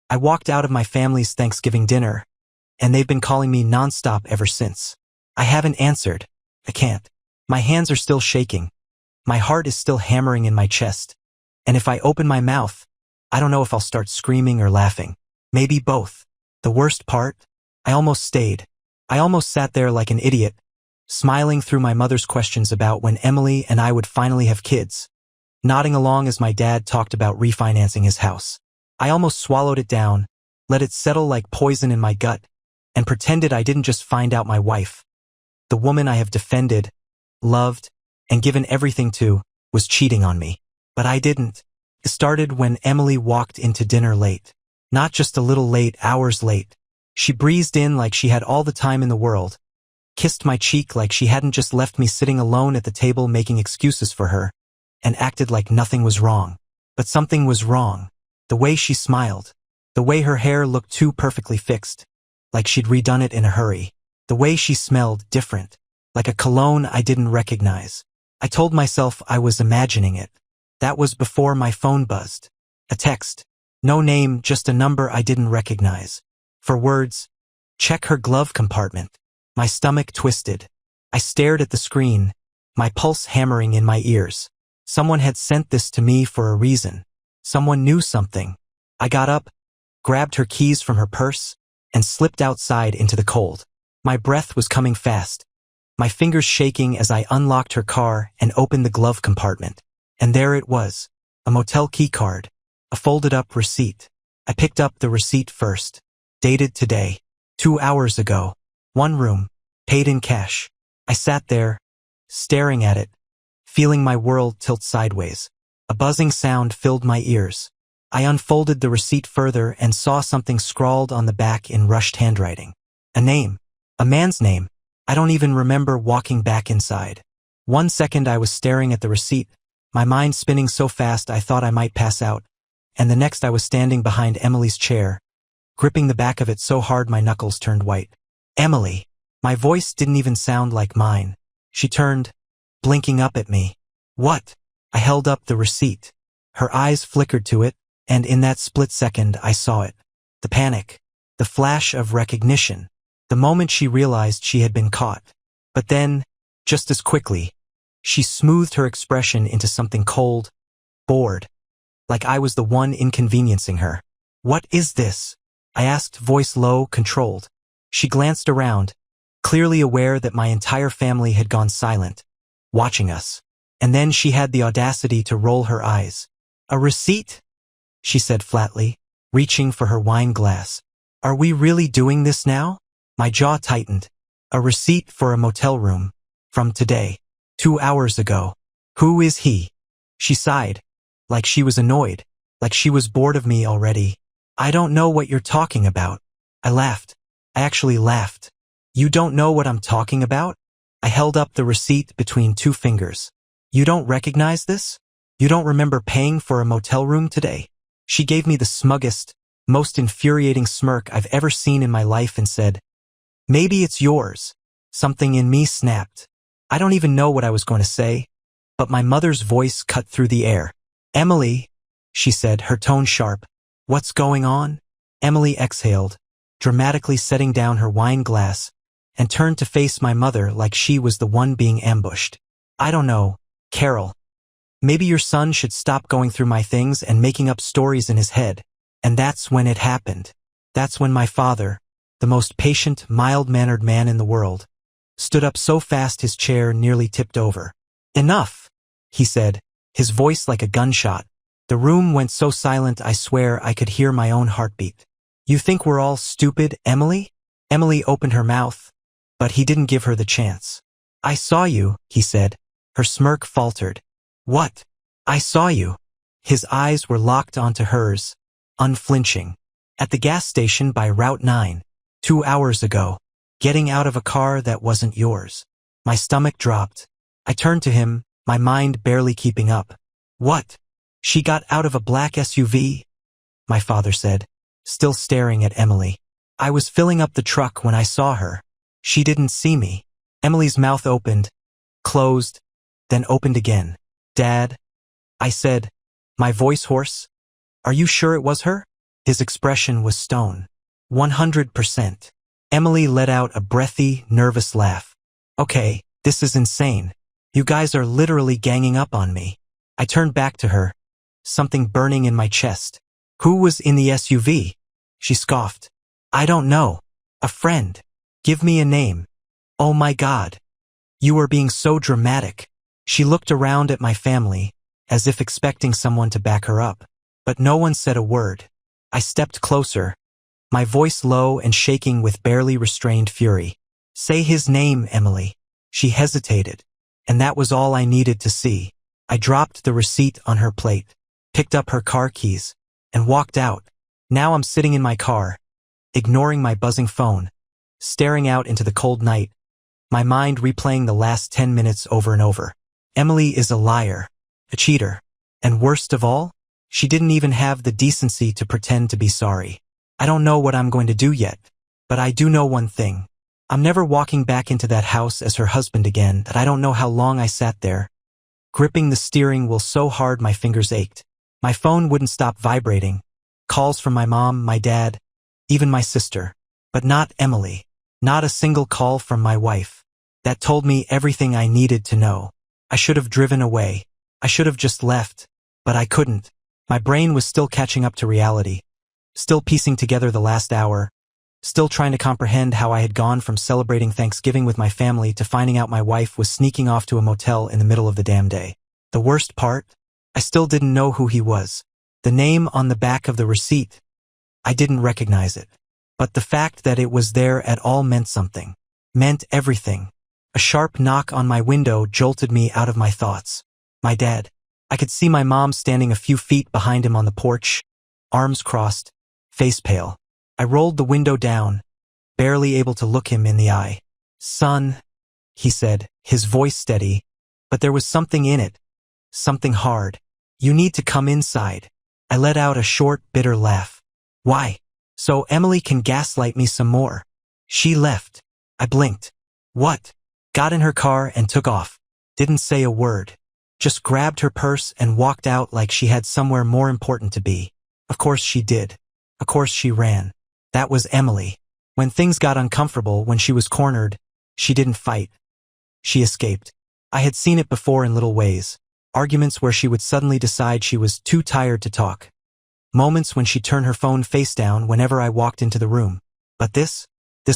I walked out of my family's Thanksgiving dinner, and they've been calling me nonstop ever since. I haven't answered. I can't. My hands are still shaking. My heart is still hammering in my chest. And if I open my mouth, I don't know if I'll start screaming or laughing. Maybe both. The worst part? I almost stayed. I almost sat there like an idiot, smiling through my mother's questions about when Emily and I would finally have kids, nodding along as my dad talked about refinancing his house. I almost swallowed it down, let it settle like poison in my gut, and pretended I didn't just find out my wife, the woman I have defended, loved, and given everything to, was cheating on me. But I didn't. It started when Emily walked into dinner late. Not just a little late, hours late. She breezed in like she had all the time in the world, kissed my cheek like she hadn't just left me sitting alone at the table making excuses for her, and acted like nothing was wrong. But something was wrong. The way she smiled. The way her hair looked too perfectly fixed, like she'd redone it in a hurry. The way she smelled different, like a cologne I didn't recognize. I told myself I was imagining it. That was before my phone buzzed. A text. No name, just a number I didn't recognize. For words, check her glove compartment. My stomach twisted. I stared at the screen, my pulse hammering in my ears. Someone had sent this to me for a reason. Someone knew something. I got up, grabbed her keys from her purse, and slipped outside into the cold. My breath was coming fast, my fingers shaking as I unlocked her car and opened the glove compartment. And there it was, a motel keycard, a folded-up receipt. I picked up the receipt first. Dated today, 2 hours ago. 1 room, paid in cash. I sat there, staring at it, feeling my world tilt sideways. A buzzing sound filled my ears. I unfolded the receipt further and saw something scrawled on the back in rushed handwriting. A name. A man's name. I don't even remember walking back inside. 1 second I was staring at the receipt, my mind spinning so fast I thought I might pass out, and the next I was standing behind Emily's chair, gripping the back of it so hard my knuckles turned white. Emily. My voice didn't even sound like mine. She turned, blinking up at me. What? I held up the receipt. Her eyes flickered to it, and in that split second I saw it. The panic. The flash of recognition. The moment she realized she had been caught. But then, just as quickly, she smoothed her expression into something cold, bored, like I was the one inconveniencing her. What is this? I asked, voice low, controlled. She glanced around, clearly aware that my entire family had gone silent, watching us. And then she had the audacity to roll her eyes. A receipt? She said flatly, reaching for her wine glass. Are we really doing this now? My jaw tightened. A receipt for a motel room. From today. 2 hours ago. Who is he? She sighed, like she was annoyed, like she was bored of me already. I don't know what you're talking about. I laughed. I actually laughed. You don't know what I'm talking about? I held up the receipt between 2 fingers. You don't recognize this? You don't remember paying for a motel room today? She gave me the smuggest, most infuriating smirk I've ever seen in my life and said, maybe it's yours. Something in me snapped. I don't even know what I was going to say, but my mother's voice cut through the air. Emily, she said, her tone sharp. What's going on? Emily exhaled, dramatically setting down her wine glass, and turned to face my mother like she was the one being ambushed. I don't know, Carol. Maybe your son should stop going through my things and making up stories in his head. And that's when it happened. That's when my father, the most patient, mild-mannered man in the world, stood up so fast his chair nearly tipped over. Enough, he said, his voice like a gunshot. The room went so silent I swear I could hear my own heartbeat. You think we're all stupid, Emily? Emily opened her mouth, but he didn't give her the chance. I saw you, he said. Her smirk faltered. What? I saw you. His eyes were locked onto hers, unflinching. At the gas station by Route 9, 2 hours ago, getting out of a car that wasn't yours. My stomach dropped. I turned to him, my mind barely keeping up. What? She got out of a black SUV? My father said, still staring at Emily. I was filling up the truck when I saw her. She didn't see me. Emily's mouth opened, closed, then opened again. Dad, I said, my voice hoarse. Are you sure it was her? His expression was stone. 100%. Emily let out a breathy, nervous laugh. Okay, this is insane. You guys are literally ganging up on me. I turned back to her, something burning in my chest. Who was in the SUV? She scoffed. I don't know. A friend. Give me a name. Oh my God. You are being so dramatic. She looked around at my family, as if expecting someone to back her up. But no one said a word. I stepped closer, my voice low and shaking with barely restrained fury. Say his name, Emily. She hesitated, and that was all I needed to see. I dropped the receipt on her plate, picked up her car keys, and walked out. Now I'm sitting in my car, ignoring my buzzing phone, staring out into the cold night, my mind replaying the last 10 minutes over and over. Emily is a liar, a cheater, and worst of all, she didn't even have the decency to pretend to be sorry. I don't know what I'm going to do yet, but I do know one thing. I'm never walking back into that house as her husband again. That I don't know how long I sat there, gripping the steering wheel so hard my fingers ached. My phone wouldn't stop vibrating. Calls from my mom, my dad, even my sister. But not Emily. Not a single call from my wife. That told me everything I needed to know. I should have driven away. I should have just left. But I couldn't. My brain was still catching up to reality. Still piecing together the last hour. Still trying to comprehend how I had gone from celebrating Thanksgiving with my family to finding out my wife was sneaking off to a motel in the middle of the damn day. The worst part? I still didn't know who he was. The name on the back of the receipt. I didn't recognize it. But the fact that it was there at all meant something. Meant everything. A sharp knock on my window jolted me out of my thoughts. My dad. I could see my mom standing a few feet behind him on the porch, arms crossed, face pale. I rolled the window down, barely able to look him in the eye. Son, he said, his voice steady, but there was something in it. Something hard. You need to come inside. I let out a short, bitter laugh. Why? So Emily can gaslight me some more. She left. I blinked. What? Got in her car and took off. Didn't say a word. Just grabbed her purse and walked out like she had somewhere more important to be. Of course she did. Of course she ran. That was Emily. When things got uncomfortable, when she was cornered, she didn't fight. She escaped. I had seen it before in little ways. Arguments where she would suddenly decide she was too tired to talk. Moments when she'd turn her phone face down whenever I walked into the room. But this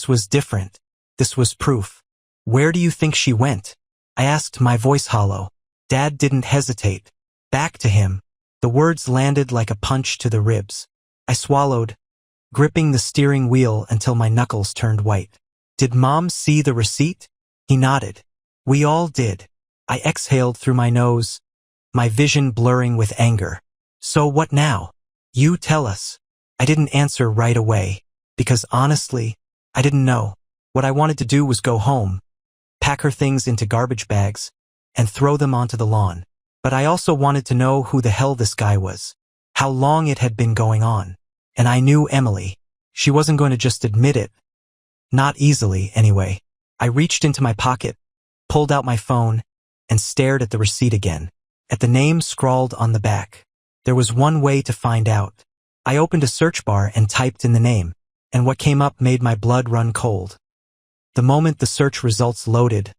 was different. This was proof. Where do you think she went? I asked, my voice hollow. Dad didn't hesitate. Back to him. The words landed like a punch to the ribs. I swallowed, gripping the steering wheel until my knuckles turned white. Did Mom see the receipt? He nodded. We all did. I exhaled through my nose, my vision blurring with anger. So what now? You tell us. I didn't answer right away, because honestly, I didn't know. What I wanted to do was go home, pack her things into garbage bags, and throw them onto the lawn. But I also wanted to know who the hell this guy was, how long it had been going on. And I knew Emily. She wasn't going to just admit it. Not easily, anyway. I reached into my pocket, pulled out my phone, and stared at the receipt again, at the name scrawled on the back. There was one way to find out. I opened a search bar and typed in the name, and what came up made my blood run cold. The moment the search results loaded,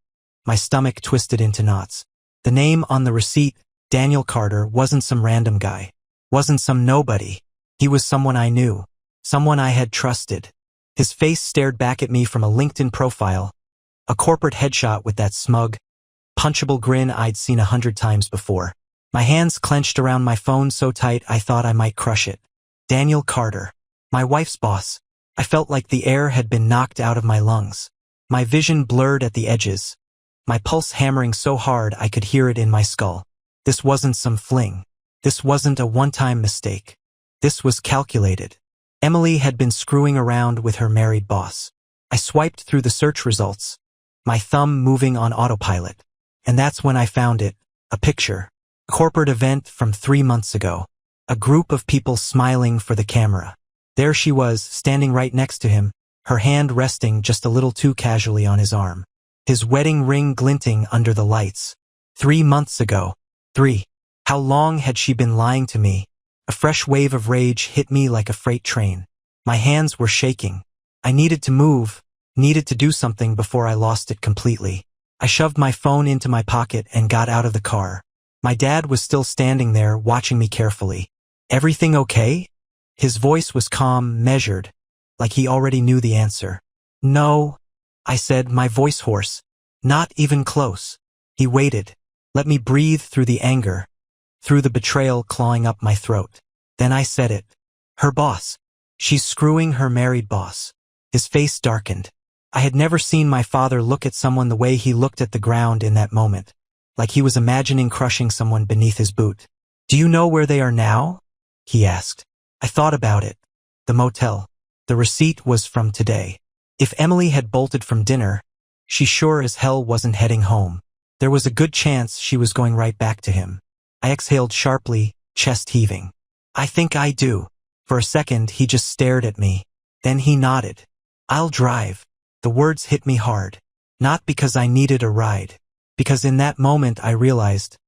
my stomach twisted into knots. The name on the receipt, Daniel Carter, wasn't some random guy. Wasn't some nobody. He was someone I knew. Someone I had trusted. His face stared back at me from a LinkedIn profile, a corporate headshot with that smug, punchable grin I'd seen 100 times before. My hands clenched around my phone so tight I thought I might crush it. Daniel Carter. My wife's boss. I felt like the air had been knocked out of my lungs. My vision blurred at the edges. My pulse hammering so hard I could hear it in my skull. This wasn't some fling. This wasn't a one-time mistake. This was calculated. Emily had been screwing around with her married boss. I swiped through the search results, my thumb moving on autopilot. And that's when I found it, a picture. A corporate event from 3 months ago. A group of people smiling for the camera. There she was, standing right next to him, her hand resting just a little too casually on his arm. His wedding ring glinting under the lights. 3 months ago. 3. How long had she been lying to me? A fresh wave of rage hit me like a freight train. My hands were shaking. I needed to move, needed to do something before I lost it completely. I shoved my phone into my pocket and got out of the car. My dad was still standing there, watching me carefully. "Everything okay?" His voice was calm, measured, like he already knew the answer. "No," I said, my voice hoarse. "Not even close." He waited, let me breathe through the anger, through the betrayal clawing up my throat. Then I said it. "Her boss. She's screwing her married boss." His face darkened. I had never seen my father look at someone the way he looked at the ground in that moment, like he was imagining crushing someone beneath his boot. "Do you know where they are now?" he asked. I thought about it. The motel. The receipt was from today. If Emily had bolted from dinner, she sure as hell wasn't heading home. There was a good chance she was going right back to him. I exhaled sharply, chest heaving. "I think I do." For a second, he just stared at me. Then he nodded. "I'll drive." The words hit me hard. Not because I needed a ride. Because in that moment I realized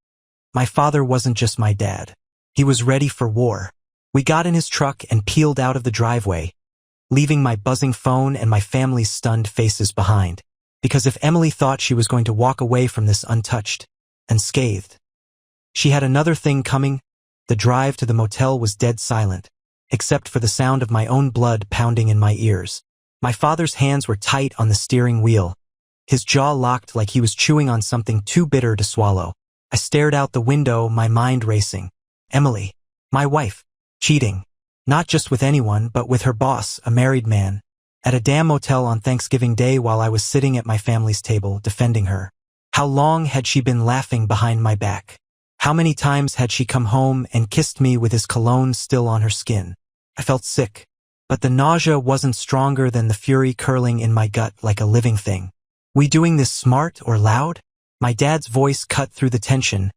my father wasn't just my dad. He was ready for war. We got in his truck and peeled out of the driveway, leaving my buzzing phone and my family's stunned faces behind. Because if Emily thought she was going to walk away from this untouched, unscathed, she had another thing coming. The drive to the motel was dead silent, except for the sound of my own blood pounding in my ears. My father's hands were tight on the steering wheel, his jaw locked like he was chewing on something too bitter to swallow. I stared out the window, my mind racing. Emily, my wife, cheating. Not just with anyone, but with her boss, a married man, at a damn motel on Thanksgiving Day while I was sitting at my family's table, defending her. How long had she been laughing behind my back? How many times had she come home and kissed me with his cologne still on her skin? I felt sick, but the nausea wasn't stronger than the fury curling in my gut like a living thing. "We doing this smart or loud?" My dad's voice cut through the tension,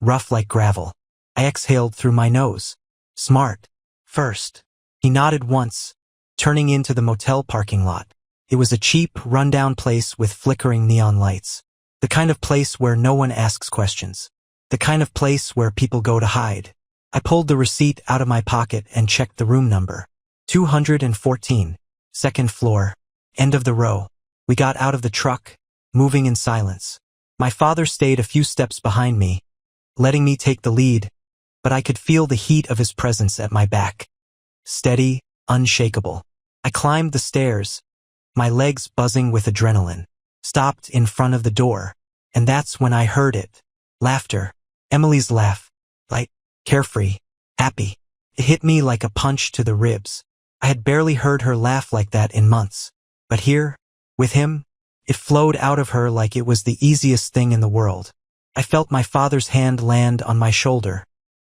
rough like gravel. I exhaled through my nose. "Smart. First." He nodded once, turning into the motel parking lot. It was a cheap, rundown place with flickering neon lights. The kind of place where no one asks questions. The kind of place where people go to hide. I pulled the receipt out of my pocket and checked the room number. 214, second floor, end of the row. We got out of the truck, moving in silence. My father stayed a few steps behind me, letting me take the lead, but I could feel the heat of his presence at my back. Steady, unshakable. I climbed the stairs, my legs buzzing with adrenaline. Stopped in front of the door, and that's when I heard it. Laughter. Emily's laugh. Light, carefree, happy. It hit me like a punch to the ribs. I had barely heard her laugh like that in months. But here, with him, it flowed out of her like it was the easiest thing in the world. I felt my father's hand land on my shoulder,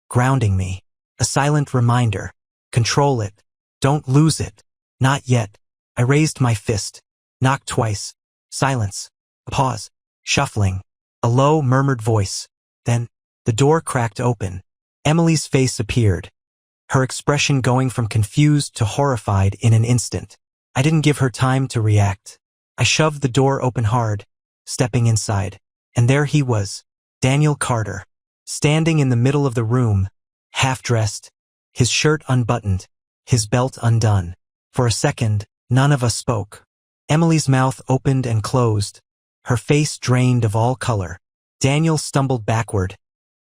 grounding me. A silent reminder. Control it. Don't lose it. Not yet. I raised my fist. Knocked twice. Silence. A pause. Shuffling. A low, murmured voice. Then, the door cracked open. Emily's face appeared, her expression going from confused to horrified in an instant. I didn't give her time to react. I shoved the door open hard, stepping inside. And there he was, Daniel Carter, standing in the middle of the room, half-dressed, his shirt unbuttoned, his belt undone. For a second, none of us spoke. Emily's mouth opened and closed, her face drained of all color. Daniel stumbled backward,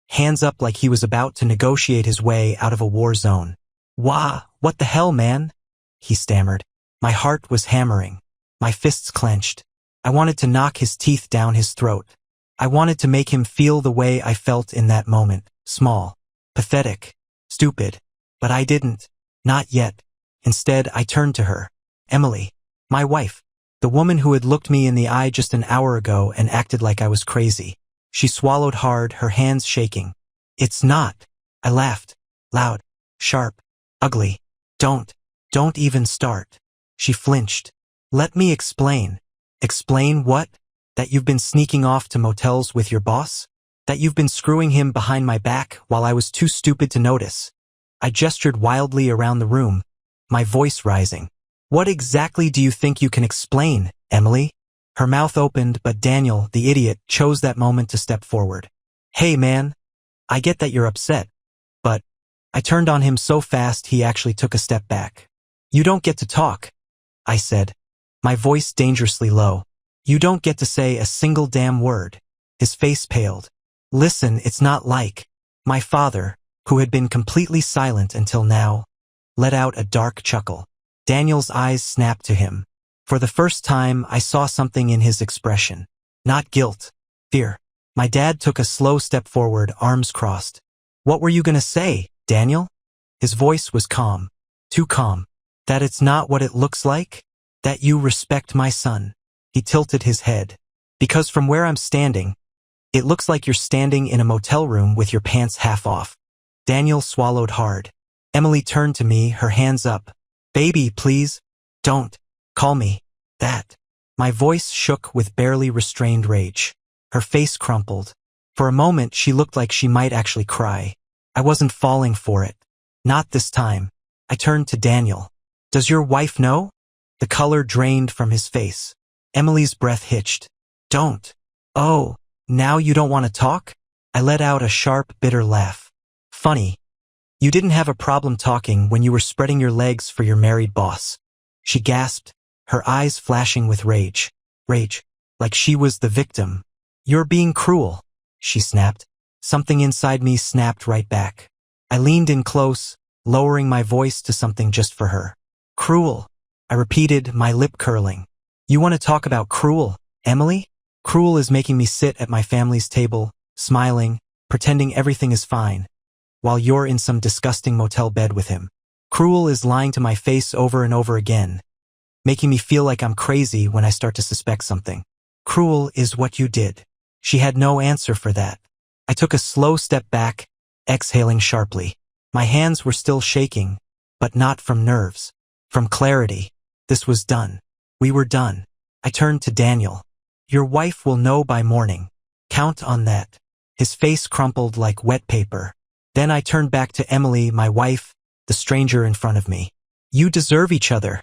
hands up like he was about to negotiate his way out of a war zone. "Wah, what the hell, man?" he stammered. My heart was hammering. My fists clenched. I wanted to knock his teeth down his throat. I wanted to make him feel the way I felt in that moment. Small, pathetic, stupid. But I didn't. Not yet. Instead, I turned to her. Emily, my wife. The woman who had looked me in the eye just an hour ago and acted like I was crazy. She swallowed hard, her hands shaking. "It's not." I laughed. Loud, sharp, ugly. Don't even start." She flinched. "Let me explain." "Explain what? That you've been sneaking off to motels with your boss? That you've been screwing him behind my back while I was too stupid to notice?" I gestured wildly around the room, my voice rising. "What exactly do you think you can explain, Emily?" Her mouth opened, but Daniel, the idiot, chose that moment to step forward. "Hey man, I get that you're upset, but..." I turned on him so fast he actually took a step back. You don't get to talk, I said, my voice dangerously low. You don't get to say a single damn word. His face paled. Listen, it's not like. My father, who had been completely silent until now, let out a dark chuckle. Daniel's eyes snapped to him. For the first time, I saw something in his expression. Not guilt. Fear. My dad took a slow step forward, arms crossed. What were you gonna say, Daniel? His voice was calm. Too calm. That it's not what it looks like? That you respect my son. He tilted his head. Because from where I'm standing, it looks like you're standing in a motel room with your pants half off. Daniel swallowed hard. Emily turned to me, her hands up. Baby, please. Don't. Call me. That. My voice shook with barely restrained rage. Her face crumpled. For a moment, she looked like she might actually cry. I wasn't falling for it. Not this time. I turned to Daniel. Does your wife know? The color drained from his face. Emily's breath hitched. Don't. Oh, now you don't want to talk? I let out a sharp, bitter laugh. Funny. You didn't have a problem talking when you were spreading your legs for your married boss. She gasped, her eyes flashing with rage. Rage. Like she was the victim. You're being cruel, she snapped. Something inside me snapped right back. I leaned in close, lowering my voice to something just for her. Cruel, I repeated, my lip curling. You want to talk about cruel, Emily? Cruel is making me sit at my family's table, smiling, pretending everything is fine, while you're in some disgusting motel bed with him. Cruel is lying to my face over and over again, making me feel like I'm crazy when I start to suspect something. Cruel is what you did. She had no answer for that. I took a slow step back, exhaling sharply. My hands were still shaking, but not from nerves. From clarity. This was done. We were done. I turned to Daniel. Your wife will know by morning. Count on that. His face crumpled like wet paper. Then I turned back to Emily, my wife, the stranger in front of me. You deserve each other,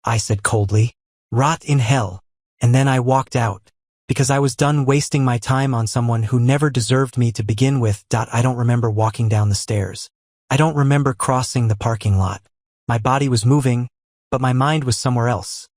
I said coldly. Rot in hell. And then I walked out. Because I was done wasting my time on someone who never deserved me to begin with. I don't remember walking down the stairs. I don't remember crossing the parking lot. My body was moving, but my mind was somewhere else.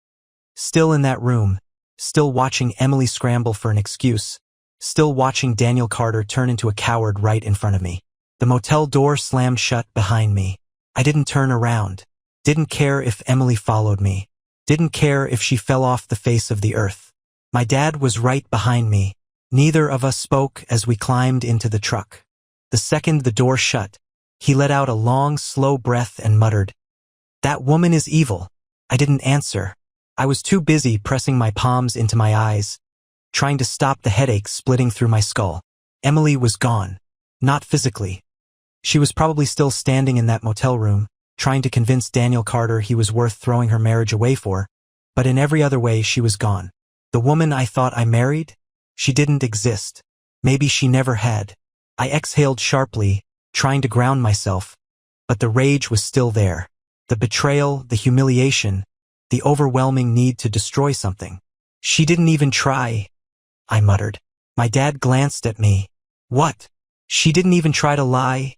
Still in that room, still watching Emily scramble for an excuse, still watching Daniel Carter turn into a coward right in front of me. The motel door slammed shut behind me. I didn't turn around. Didn't care if Emily followed me. Didn't care if she fell off the face of the earth. My dad was right behind me. Neither of us spoke as we climbed into the truck. The second the door shut, he let out a long, slow breath and muttered, That woman is evil. I didn't answer. I was too busy pressing my palms into my eyes, trying to stop the headache splitting through my skull. Emily was gone. Not physically. She was probably still standing in that motel room, trying to convince Daniel Carter he was worth throwing her marriage away for, but in every other way she was gone. The woman I thought I married? She didn't exist. Maybe she never had. I exhaled sharply, trying to ground myself, but the rage was still there. The betrayal, the humiliation, the overwhelming need to destroy something. She didn't even try, I muttered. My dad glanced at me. What? She didn't even try to lie?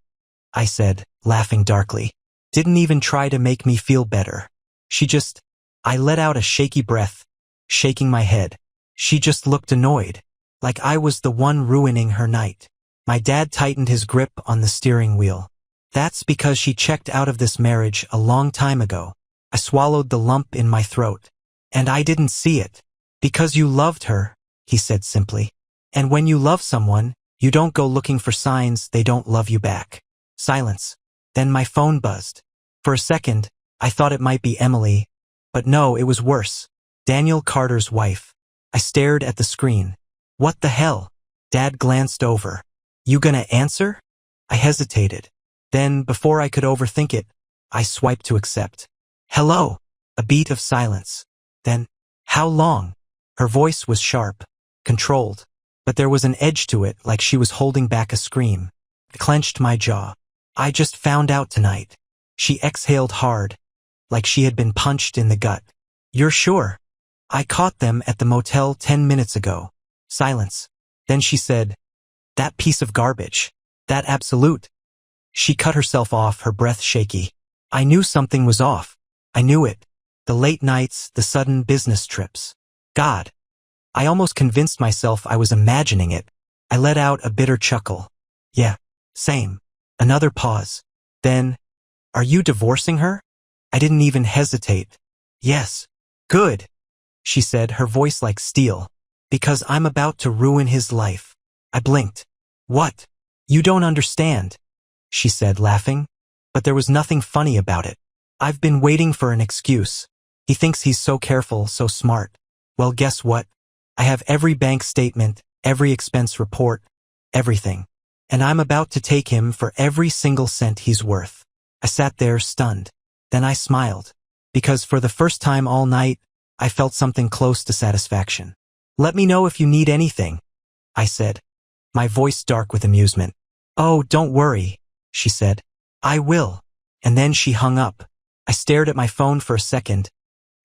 I said, laughing darkly. Didn't even try to make me feel better. She just... I let out a shaky breath, shaking my head. She just looked annoyed, like I was the one ruining her night. My dad tightened his grip on the steering wheel. That's because she checked out of this marriage a long time ago. I swallowed the lump in my throat. And I didn't see it. Because you loved her, he said simply. And when you love someone, you don't go looking for signs they don't love you back. Silence. Then my phone buzzed. For a second, I thought it might be Emily, but no, it was worse. Daniel Carter's wife. I stared at the screen. What the hell? Dad glanced over. You gonna answer? I hesitated. Then, before I could overthink it, I swiped to accept. Hello. A beat of silence. Then, how long? Her voice was sharp, controlled, but there was an edge to it like she was holding back a scream. I clenched my jaw. I just found out tonight. She exhaled hard, like she had been punched in the gut. You're sure? I caught them at the motel 10 minutes ago. Silence. Then she said, That piece of garbage. That absolute. She cut herself off, her breath shaky. I knew something was off. I knew it. The late nights, the sudden business trips. God. I almost convinced myself I was imagining it. I let out a bitter chuckle. Yeah, same. Another pause. Then, are you divorcing her? I didn't even hesitate. Yes. Good, she said, her voice like steel. Because I'm about to ruin his life. I blinked. What? You don't understand, she said, laughing. But there was nothing funny about it. I've been waiting for an excuse. He thinks he's so careful, so smart. Well, guess what? I have every bank statement, every expense report, everything. And I'm about to take him for every single cent he's worth. I sat there stunned. Then I smiled. Because for the first time all night, I felt something close to satisfaction. Let me know if you need anything, I said, my voice dark with amusement. Oh, don't worry, she said. I will. And then she hung up. I stared at my phone for a second,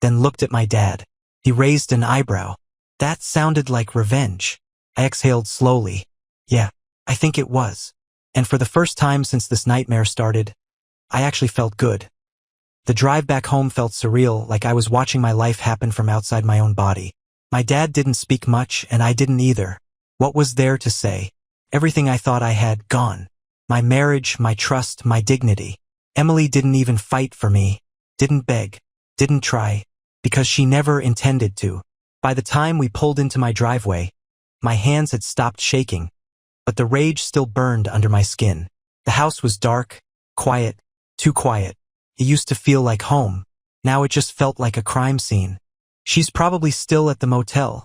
then looked at my dad. He raised an eyebrow. That sounded like revenge. I exhaled slowly. Yeah, I think it was. And for the first time since this nightmare started, I actually felt good. The drive back home felt surreal, like I was watching my life happen from outside my own body. My dad didn't speak much, and I didn't either. What was there to say? Everything I thought I had, gone. My marriage, my trust, my dignity. Emily didn't even fight for me, didn't beg, didn't try, because she never intended to. By the time we pulled into my driveway, my hands had stopped shaking, but the rage still burned under my skin. The house was dark, quiet, too quiet. It used to feel like home. Now it just felt like a crime scene. She's probably still at the motel,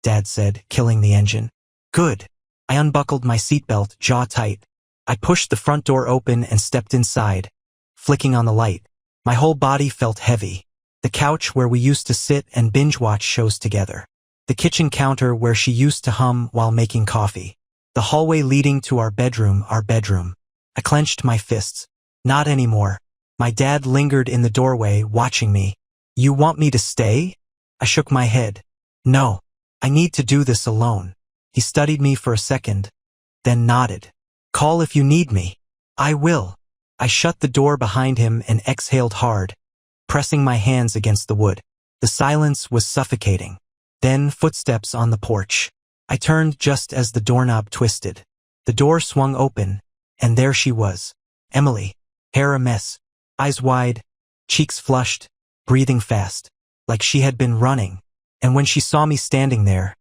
Dad said, killing the engine. Good. I unbuckled my seatbelt, jaw tight. I pushed the front door open and stepped inside, flicking on the light. My whole body felt heavy. The couch where we used to sit and binge-watch shows together. The kitchen counter where she used to hum while making coffee. The hallway leading to our bedroom. I clenched my fists. Not anymore. My dad lingered in the doorway, watching me. You want me to stay? I shook my head. No. I need to do this alone. He studied me for a second, then nodded. Call if you need me. I will. I shut the door behind him and exhaled hard, pressing my hands against the wood. The silence was suffocating. Then footsteps on the porch. I turned just as the doorknob twisted. The door swung open, and there she was. Emily, hair a mess, eyes wide, cheeks flushed, breathing fast, like she had been running. And when she saw me standing there,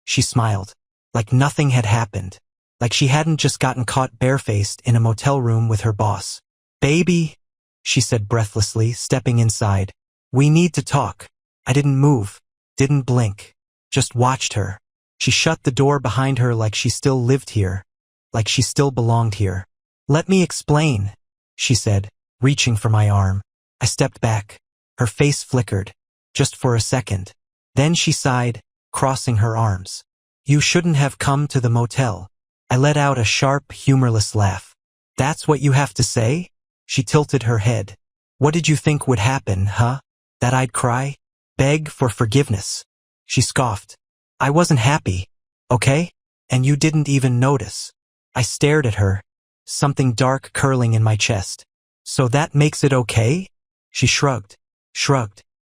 she smiled, like nothing had happened, like she hadn't just gotten caught barefaced in a motel room with her boss. Baby, she said breathlessly, stepping inside. We need to talk. I didn't move, didn't blink, just watched her. She shut the door behind her like she still lived here, like she still belonged here. Let me explain, she said, reaching for my arm. I stepped back. Her face flickered, just for a second. Then she sighed, crossing her arms. You shouldn't have come to the motel. I let out a sharp, humorless laugh. That's what you have to say? She tilted her head. What did you think would happen, huh? That I'd cry? Beg for forgiveness? She scoffed. I wasn't happy, okay? And you didn't even notice. I stared at her, something dark curling in my chest. So that makes it okay? She shrugged.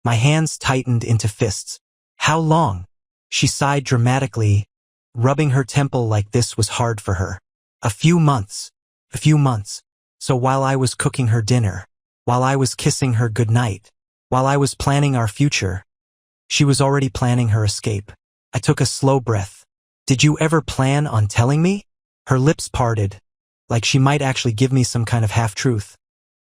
My hands tightened into fists. How long? She sighed dramatically, rubbing her temple like this was hard for her. A few months. So while I was cooking her dinner, while I was kissing her goodnight, while I was planning our future, she was already planning her escape. I took a slow breath. Did you ever plan on telling me? Her lips parted, like she might actually give me some kind of half-truth.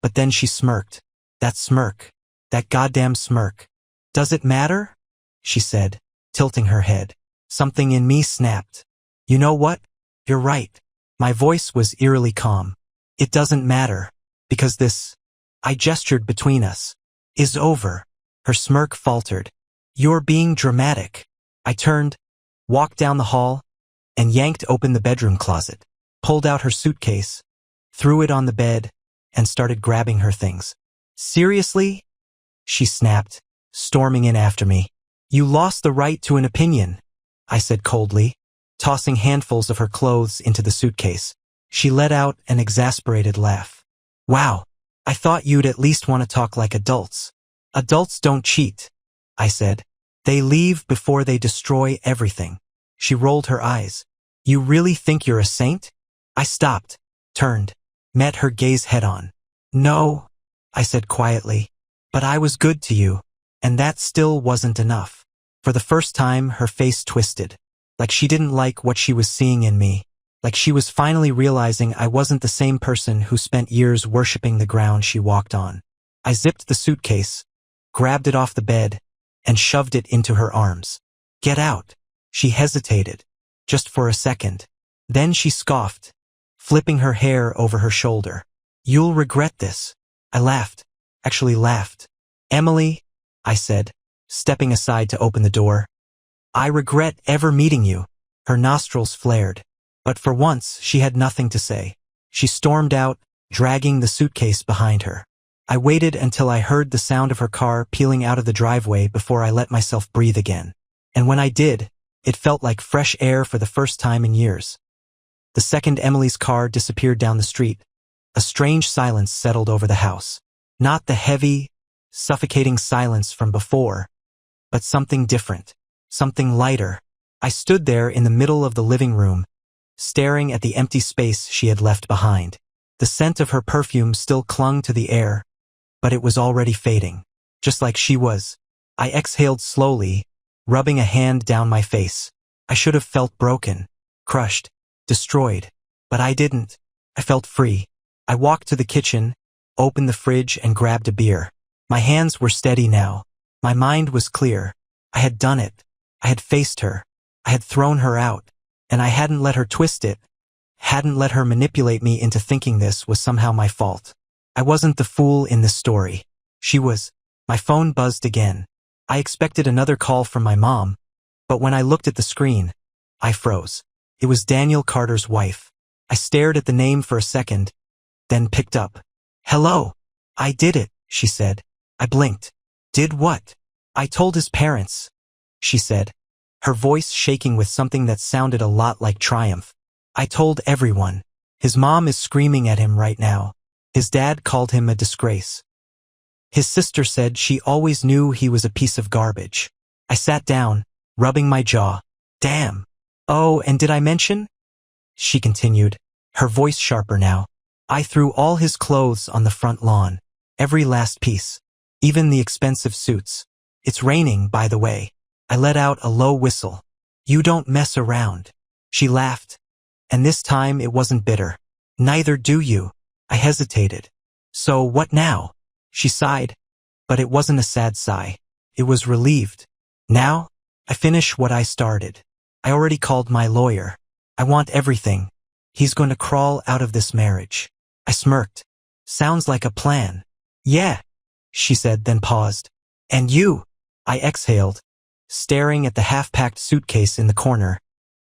But then she smirked. That smirk. That goddamn smirk. Does it matter? She said, tilting her head. Something in me snapped. You know what? You're right. My voice was eerily calm. It doesn't matter, because this, I gestured between us, is over. Her smirk faltered. You're being dramatic. I turned, walked down the hall, and yanked open the bedroom closet, pulled out her suitcase, threw it on the bed, and started grabbing her things. Seriously? She snapped, storming in after me. You lost the right to an opinion, I said coldly, tossing handfuls of her clothes into the suitcase. She let out an exasperated laugh. Wow, I thought you'd at least want to talk like adults. Adults don't cheat, I said. They leave before they destroy everything. She rolled her eyes. You really think you're a saint? I stopped, turned, met her gaze head on. No, I said quietly, but I was good to you, and that still wasn't enough. For the first time, her face twisted, like she didn't like what she was seeing in me, like she was finally realizing I wasn't the same person who spent years worshipping the ground she walked on. I zipped the suitcase, grabbed it off the bed, and shoved it into her arms. Get out. She hesitated, just for a second. Then she scoffed, flipping her hair over her shoulder. You'll regret this. I laughed, actually laughed. Emily, I said, stepping aside to open the door. I regret ever meeting you. Her nostrils flared, but for once she had nothing to say. She stormed out, dragging the suitcase behind her. I waited until I heard the sound of her car peeling out of the driveway before I let myself breathe again. And when I did, it felt like fresh air for the first time in years. The second Emily's car disappeared down the street, a strange silence settled over the house. Not the heavy, suffocating silence from before, but something different, something lighter. I stood there in the middle of the living room, staring at the empty space she had left behind. The scent of her perfume still clung to the air, but it was already fading, just like she was. I exhaled slowly, rubbing a hand down my face. I should have felt broken, crushed, destroyed, but I didn't. I felt free. I walked to the kitchen, opened the fridge, and grabbed a beer. My hands were steady now. My mind was clear. I had done it. I had faced her. I had thrown her out, and I hadn't let her twist it, hadn't let her manipulate me into thinking this was somehow my fault. I wasn't the fool in this story. She was. My phone buzzed again. I expected another call from my mom, but when I looked at the screen, I froze. It was Daniel Carter's wife. I stared at the name for a second, then picked up. Hello. I did it, she said. I blinked. Did what? I told his parents, she said, her voice shaking with something that sounded a lot like triumph. I told everyone. His mom is screaming at him right now. His dad called him a disgrace. His sister said she always knew he was a piece of garbage. I sat down, rubbing my jaw. Damn. Oh, and did I mention? She continued, her voice sharper now. I threw all his clothes on the front lawn. Every last piece. Even the expensive suits. It's raining, by the way. I let out a low whistle. You don't mess around. She laughed. And this time it wasn't bitter. Neither do you. I hesitated. So what now? She sighed. But it wasn't a sad sigh. It was relieved. Now, I finish what I started. I already called my lawyer. I want everything. He's going to crawl out of this marriage. I smirked. Sounds like a plan. Yeah, she said, then paused. And you? I exhaled, staring at the half-packed suitcase in the corner,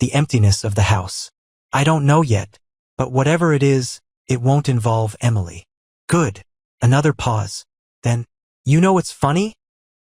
the emptiness of the house. I don't know yet, but whatever it is, it won't involve Emily. Good. Another pause. Then, you know what's funny?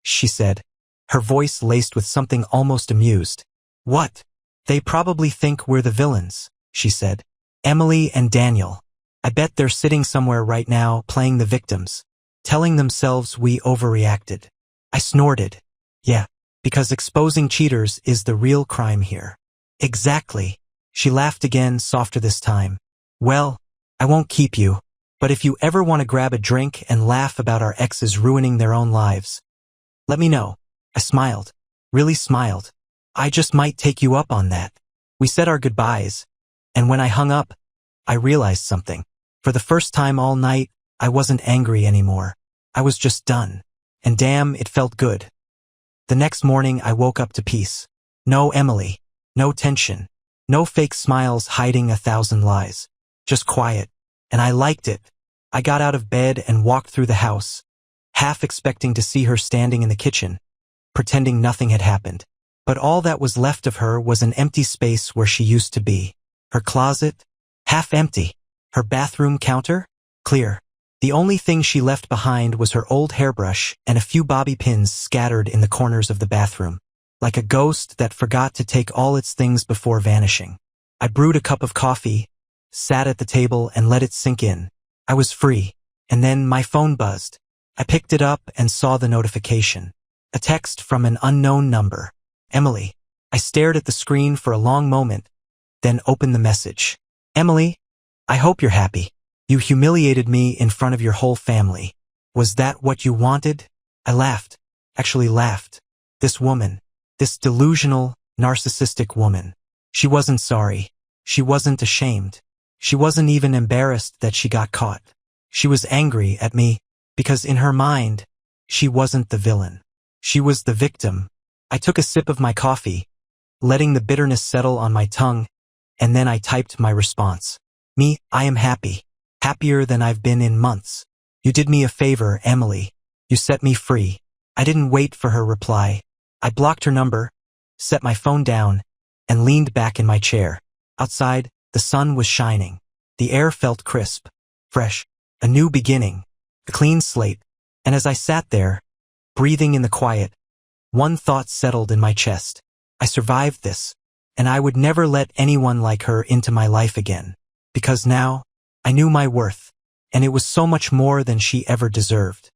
She said, her voice laced with something almost amused. What? They probably think we're the villains, she said. Emily and Daniel. I bet they're sitting somewhere right now playing the victims, telling themselves we overreacted. I snorted. Yeah, because exposing cheaters is the real crime here. Exactly. She laughed again, softer this time. Well, I won't keep you, but if you ever want to grab a drink and laugh about our exes ruining their own lives, let me know. I smiled. Really smiled. I just might take you up on that. We said our goodbyes, and when I hung up, I realized something. For the first time all night, I wasn't angry anymore. I was just done. And damn, it felt good. The next morning, I woke up to peace. No Emily. No tension. No fake smiles hiding 1,000 lies. Just quiet. And I liked it. I got out of bed and walked through the house, half expecting to see her standing in the kitchen, pretending nothing had happened. But all that was left of her was an empty space where she used to be. Her closet, half empty. Her bathroom counter, clear. The only thing she left behind was her old hairbrush and a few bobby pins scattered in the corners of the bathroom, like a ghost that forgot to take all its things before vanishing. I brewed a cup of coffee, sat at the table and let it sink in. I was free. And then my phone buzzed. I picked it up and saw the notification. A text from an unknown number. Emily. I stared at the screen for a long moment, then opened the message. Emily, I hope you're happy. You humiliated me in front of your whole family. Was that what you wanted? I laughed. Actually laughed. This woman. This delusional, narcissistic woman. She wasn't sorry. She wasn't ashamed. She wasn't even embarrassed that she got caught. She was angry at me because in her mind, she wasn't the villain. She was the victim. I took a sip of my coffee, letting the bitterness settle on my tongue, and then I typed my response. Me, I am happy. Happier than I've been in months. You did me a favor, Emily. You set me free. I didn't wait for her reply. I blocked her number, set my phone down, and leaned back in my chair. Outside, the sun was shining. The air felt crisp, fresh, a new beginning, a clean slate. And as I sat there, breathing in the quiet, one thought settled in my chest. I survived this, and I would never let anyone like her into my life again. Because now, I knew my worth, and it was so much more than she ever deserved.